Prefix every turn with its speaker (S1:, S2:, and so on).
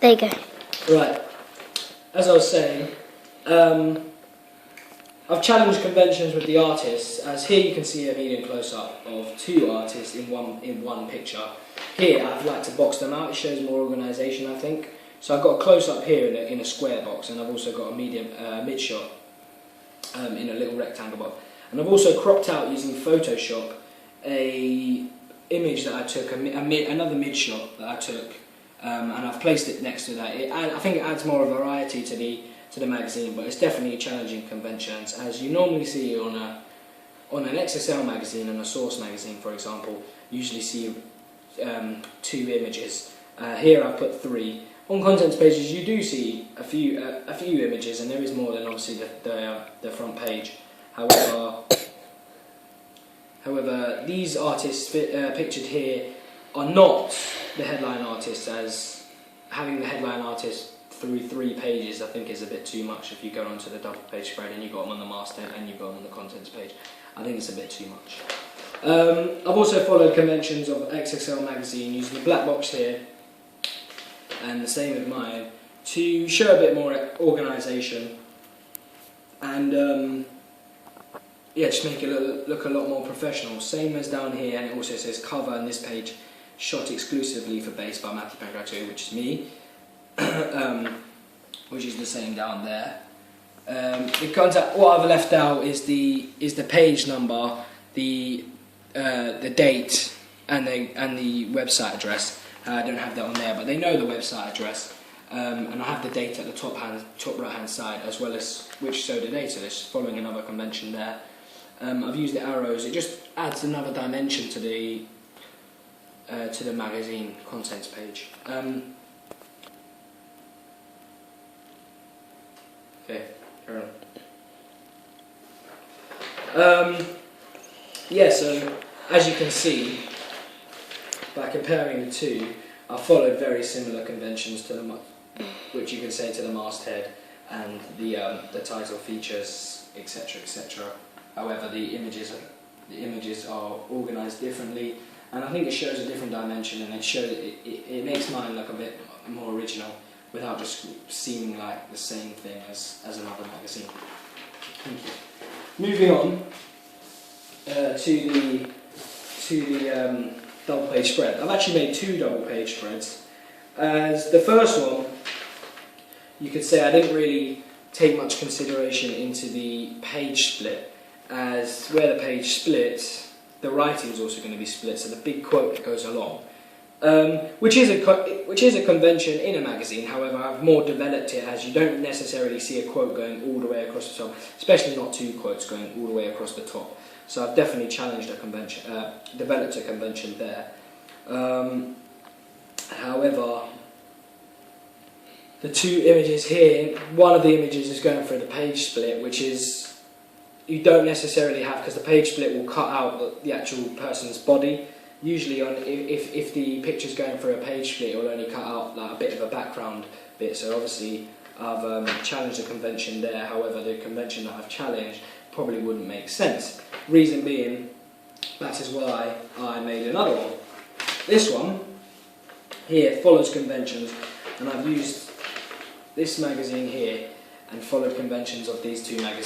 S1: There you go.
S2: Right, as I was saying, I've challenged conventions with the artists, as here you can see a medium close-up of two artists in one picture. Here I've liked to box them out, it shows more organisation I think. So I've got a close-up here in a square box, and I've also got a medium mid-shot in a little rectangle box. And I've also cropped out using Photoshop a image that I took, another mid-shot that I took, and I've placed it next to that. I think it adds more variety to the magazine, but it's definitely challenging conventions, as you normally see on an XXL magazine and a Source magazine, for example. You usually see 2 images. Here I've put 3. On contents pages you do see a few images, and there is more than obviously the front page. However, these artists pictured here are not the headline artists, as having the headline artist through 3 pages I think is a bit too much. If you go onto the double page spread and you've got them on the masthead and you've got them on the contents page, I think it's a bit too much. I've also followed conventions of XXL magazine using the black box here, and the same with mine, to show a bit more organisation and yeah, just make it look a lot more professional. Same as down here, and it also says cover on this page, shot exclusively for Base by Matthew Pancratio, which is me, which is the same down there. The contact, what I've left out is the page number, the date, and the website address. I don't have that on there, but they know the website address, and I have the date at the top right hand side, as well as which show the date. So this following another convention there. I've used the arrows. It just adds another dimension to the magazine contents page. Okay, carry on. Yeah, so as you can see, by comparing the two, I've followed very similar conventions to which you can say to the masthead and the title features, etc., etc. However, the images are organised differently, and I think it shows a different dimension, and it makes mine look a bit more original without just seeming like the same thing as another magazine. Thank you. Moving on to the double page spread. I've actually made 2 double page spreads. As the first one, you could say I didn't really take much consideration into the page split, as where the page splits, the writing is also going to be split, so the big quote that goes along, which is a convention in a magazine. However, I've more developed it, as you don't necessarily see a quote going all the way across the top, especially not 2 quotes going all the way across the top. So I've definitely challenged a convention, developed a convention there. However, the 2 images here, one of the images is going for the page split, which is you don't necessarily have, because the page split will cut out the actual person's body. Usually, if the picture's going for a page split, it will only cut out like a bit of a background bit. So obviously, I've challenged the convention there. However, the convention that I've challenged probably wouldn't make sense. Reason being, that is why I made another one. This one here follows conventions, and I've used this magazine here and followed conventions of these 2 magazines.